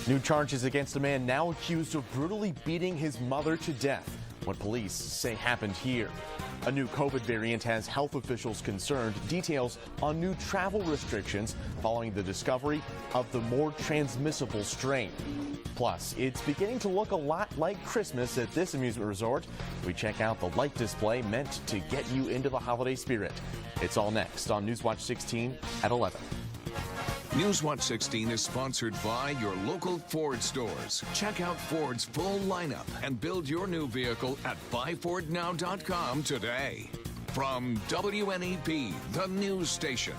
New charges against a man now accused of brutally beating his mother to death. What police say happened here. A new COVID variant has health officials concerned. Details on new travel restrictions following the discovery of the more transmissible strain. Plus, it's beginning to look a lot like Christmas at this amusement resort. We check out the light display meant to get you into the holiday spirit. It's all next on Newswatch 16 at 11. Newswatch 16 is sponsored by your local Ford stores. Check out Ford's full lineup and build your new vehicle at buyfordnow.com today. From WNEP, the news station.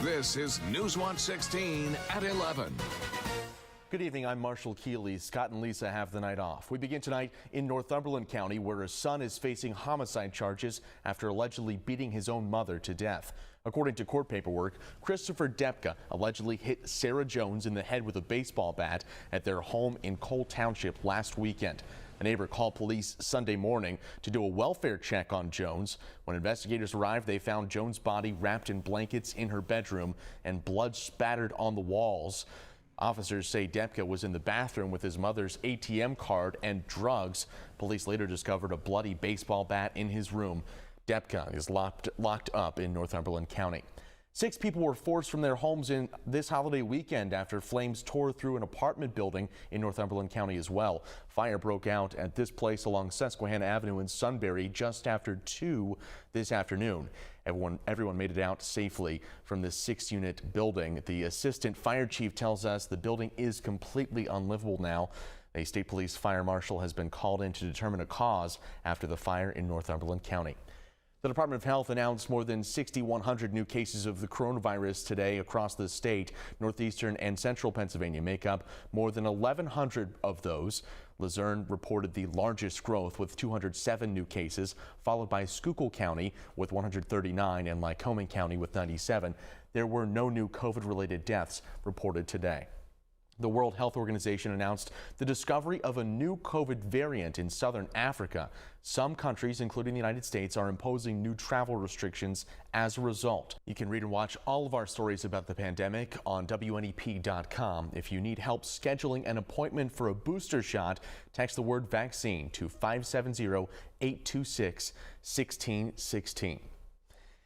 This is Newswatch 16 at 11. Good evening, I'm Marshall Keely. Scott and Lisa have the night off. We begin tonight in Northumberland County, where a son is facing homicide charges after allegedly beating his own mother to death. According to court paperwork, Christopher Depka allegedly hit Sarah Jones in the head with a baseball bat at their home in Cole Township last weekend. A neighbor called police Sunday morning to do a welfare check on Jones. When investigators arrived, they found Jones' body wrapped in blankets in her bedroom and blood spattered on the walls. Officers say Depka was in the bathroom with his mother's ATM card and drugs. Police later discovered a bloody baseball bat in his room. Depka is locked up in Northumberland County. 6 people were forced from their homes in this holiday weekend after flames tore through an apartment building in Northumberland County as well. Fire broke out at this place along Susquehanna Avenue in Sunbury just after 2 this afternoon. Everyone made it out safely from this 6-unit building. The assistant fire chief tells us the building is completely unlivable now. A state police fire marshal has been called in to determine a cause after the fire in Northumberland County. The Department of Health announced more than 6,100 new cases of the coronavirus today across the state. Northeastern and central Pennsylvania make up more than 1,100 of those. Luzerne reported the largest growth with 207 new cases, followed by Schuylkill County with 139 and Lycoming County with 97. There were no new COVID-related deaths reported today. The World Health Organization announced the discovery of a new COVID variant in southern Africa. Some countries, including the United States, are imposing new travel restrictions as a result. You can read and watch all of our stories about the pandemic on WNEP.com. If you need help scheduling an appointment for a booster shot, text the word vaccine to 570-826-1616.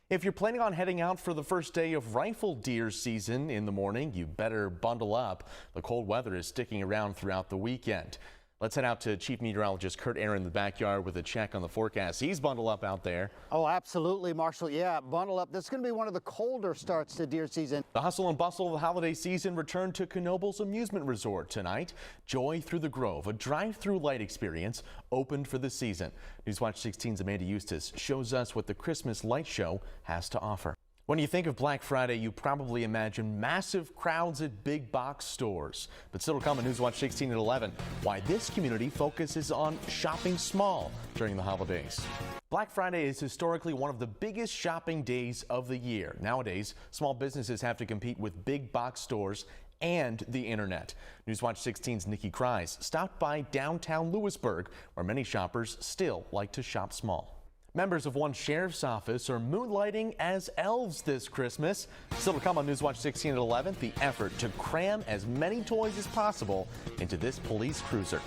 If you're planning on heading out for the first day of rifle deer season in the morning, you better bundle up. The cold weather is sticking around throughout the weekend. Let's head out to Chief Meteorologist Kurt Aaron in the backyard with a check on the forecast. He's bundled up out there. Oh, absolutely, Marshall. Yeah, bundle up. This is going to be one of the colder starts to deer season. The hustle and bustle of the holiday season returned to Knoble's amusement resort tonight. Joy Through the Grove, a drive-through light experience, opened for the season. Newswatch 16's Amanda Eustace shows us what the Christmas light show has to offer. When you think of Black Friday, you probably imagine massive crowds at big box stores. But still to come on Newswatch 16 at 11, why this community focuses on shopping small during the holidays. Black Friday is historically one of the biggest shopping days of the year. Nowadays, small businesses have to compete with big box stores and the internet. Newswatch 16's Nikki Kreis stopped by downtown Lewisburg, where many shoppers still like to shop small. Members of one sheriff's office are moonlighting as elves this Christmas. Still to come on Newswatch 16 at 11, the effort to cram as many toys as possible into this police cruiser.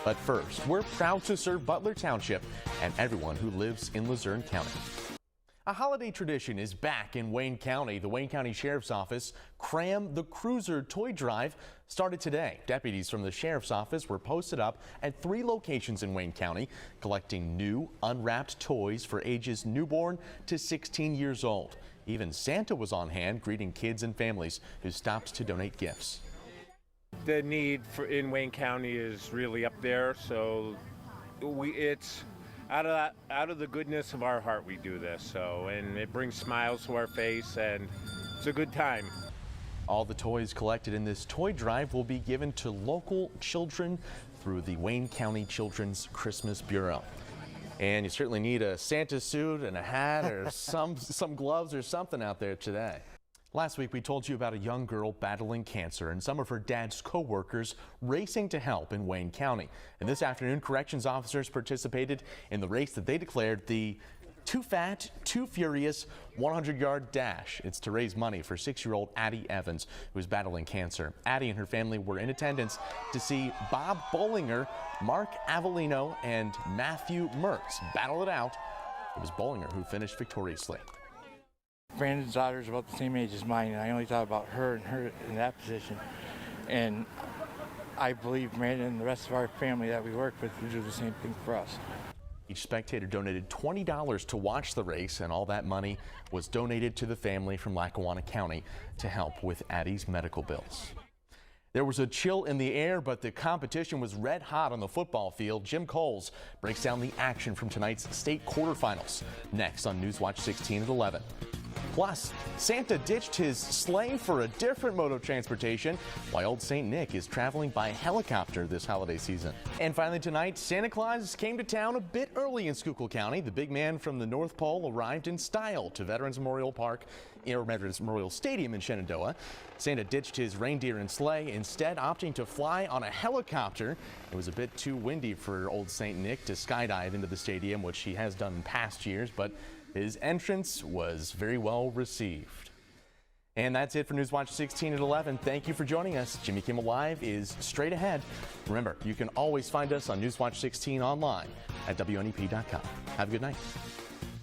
But first, we're proud to serve Butler Township and everyone who lives in Luzerne County. A holiday tradition is back in Wayne County. The Wayne County Sheriff's Office Cram the Cruiser Toy Drive started today. Deputies from the Sheriff's Office were posted up at 3 locations in Wayne County, collecting new, unwrapped toys for ages newborn to 16 years old. Even Santa was on hand, greeting kids and families who stopped to donate gifts. The need in Wayne County is really up there, so it's out of the goodness of our heart we do this, and it brings smiles to our face, and it's a good time. All the toys collected in this toy drive will be given to local children through the Wayne County Children's Christmas Bureau. And you certainly need a Santa suit and a hat or some gloves or something out there today. Last week, we told you about a young girl battling cancer and some of her dad's co-workers racing to help in Wayne County. And this afternoon, corrections officers participated in the race that they declared the Too Fat, Too Furious 100-yard dash. It's to raise money for 6-year-old Addie Evans, who is battling cancer. Addie and her family were in attendance to see Bob Bollinger, Mark Avellino, and Matthew Mertz battle it out. It was Bollinger who finished victoriously. Brandon's daughter is about the same age as mine, and I only thought about her and her in that position. And I believe Brandon and the rest of our family that we work with will do the same thing for us. Each spectator donated $20 to watch the race, and all that money was donated to the family from Lackawanna County to help with Addie's medical bills. There was a chill in the air, but the competition was red hot on the football field. Jim Coles breaks down the action from tonight's state quarterfinals. Next on Newswatch 16 at 11. Plus, Santa ditched his sleigh for a different mode of transportation, while Old St. Nick is traveling by helicopter this holiday season. And finally tonight, Santa Claus came to town a bit early in Schuylkill County. The big man from the North Pole arrived in style to Veterans Memorial Stadium in Shenandoah. Santa ditched his reindeer and sleigh, instead opting to fly on a helicopter. It was a bit too windy for Old St. Nick to skydive into the stadium, which he has done in past years, but his entrance was very well received. And that's it for Newswatch 16 at 11. Thank you for joining us. Jimmy Kimmel Live is straight ahead. Remember, you can always find us on Newswatch 16 online at WNEP.com. Have a good night.